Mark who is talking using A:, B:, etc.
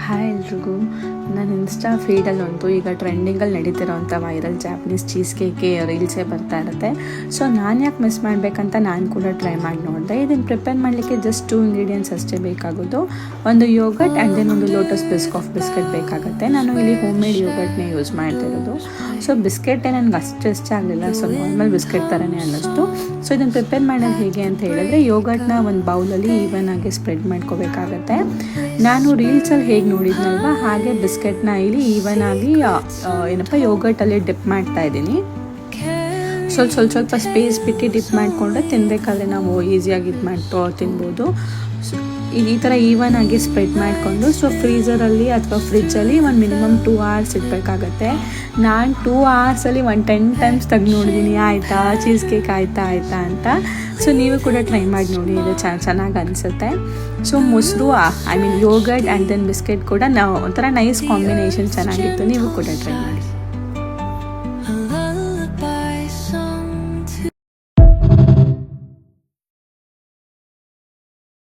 A: Hi ಎಲ್ರಿಗೂ. ನನ್ನ insta ಫೀಡಲ್ಲಂತೂ ಈಗ ಟ್ರೆಂಡಿಂಗಲ್ಲಿ ನಡೀತಿರೋಂಥ ವೈರಲ್ ಜಾಪನೀಸ್ ಚೀಸ್ ಕೇಕೆ ರೀಲ್ಸೇ ಬರ್ತಾ ಇರುತ್ತೆ. ಸೊ ನಾನು ಯಾಕೆ ಮಿಸ್ ಮಾಡಬೇಕಂತ ನಾನು ಕೂಡ ಟ್ರೈ ಮಾಡಿ ನೋಡಿದೆ. ಇದನ್ನು ಪ್ರಿಪೇರ್ ಮಾಡಲಿಕ್ಕೆ ಜಸ್ಟ್ 2 ಇಂಗ್ರೀಡಿಯೆಂಟ್ಸ್ ಅಷ್ಟೇ ಬೇಕಾಗೋದು. ಒಂದು ಯೋಗರ್ಟ್ ಆ್ಯಂಡ್ ದೆನ್ ಒಂದು ಲೋಟಸ್ ಬಿಸ್ಕಾಫ್ ಬಿಸ್ಕೆಟ್ ಬೇಕಾಗುತ್ತೆ. ನಾನು ಇಲ್ಲಿ ಹೋಮ್ ಮೇಡ್ ಯೋಗರ್ಟ್ನೇ ಯೂಸ್ ಮಾಡ್ತಿರೋದು. ಸೊ ಬಿಸ್ಕೆಟೇ ನನಗೆ ಅಷ್ಟು ಇಷ್ಟ ಆಗಲಿಲ್ಲ. ಸೊ ನಾರ್ಮಲ್ ಬಿಸ್ಕೆಟ್ ಥರನೇ ಅನ್ನಿಸ್ತು. ಸೊ ಇದನ್ನು ಪ್ರಿಪೇರ್ ಮಾಡೋದು ಹೇಗೆ ಅಂತ ಹೇಳಿದ್ರೆ, ಯೋಗರ್ಟ್ನ ಒಂದು ಬೌಲಲ್ಲಿ ಈವನ್ ಆಗಿ ಸ್ಪ್ರೆಡ್ ಮಾಡ್ಕೋಬೇಕಾಗತ್ತೆ. ನಾನು ರೀಲ್ಸಲ್ಲಿ ಹೇಗೆ ನೋಡಿದ್ನಲ್ವ ಹಾಗೆ ಬಿಸ್ಕೆಟ್ನ ಇಲ್ಲಿ ಈವನ್ ಆಗಿ ಯೋಗರ್ಟಲ್ಲಿ ಡಿಪ್ ಮಾಡ್ತಾ ಇದ್ದೀನಿ. ಸ್ವಲ್ಪ ಸ್ಪೇಸ್ ಬಿಟ್ಟು ಡಿಪ್ ಮಾಡಿಕೊಂಡ್ರೆ ತಿನ್ನಬೇಕಾದ್ರೆ ನಾವು ಈಸಿಯಾಗಿ ತಿನ್ಬೋದು. ಈ ಥರ ಈವನ್ ಆಗಿ ಸ್ಪ್ರೆಡ್ ಮಾಡಿಕೊಂಡು ಫ್ರೀಝರಲ್ಲಿ ಅಥವಾ ಫ್ರಿಜ್ಜಲ್ಲಿ ಒಂದು ಮಿನಿಮಮ್ 2 hours ಇಡಬೇಕಾಗತ್ತೆ. ನಾನು 2 hoursಲ್ಲಿ 10 times ತೆಗೆದು ನೋಡಿದ್ದೀನಿ, ಆಯಿತಾ ಚೀಸ್ ಕೇಕ್ ಆಯಿತಾ ಅಂತ. ಸೊ ನೀವು ಕೂಡ ಟ್ರೈ ಮಾಡಿ ನೋಡಿ, ಇದು ಚೆನ್ನಾಗಿ ಅನಿಸುತ್ತೆ. ಸೊ ಮೊಸರು ಯೋಗರ್ಟ್ ಆ್ಯಂಡ್ ದೆನ್ ಬಿಸ್ಕೆಟ್ ಕೂಡ ಒಂಥರ ನೈಸ್ ಕಾಂಬಿನೇಷನ್ ಚೆನ್ನಾಗಿತ್ತು. ನೀವು ಕೂಡ ಟ್ರೈ ಮಾಡಿ.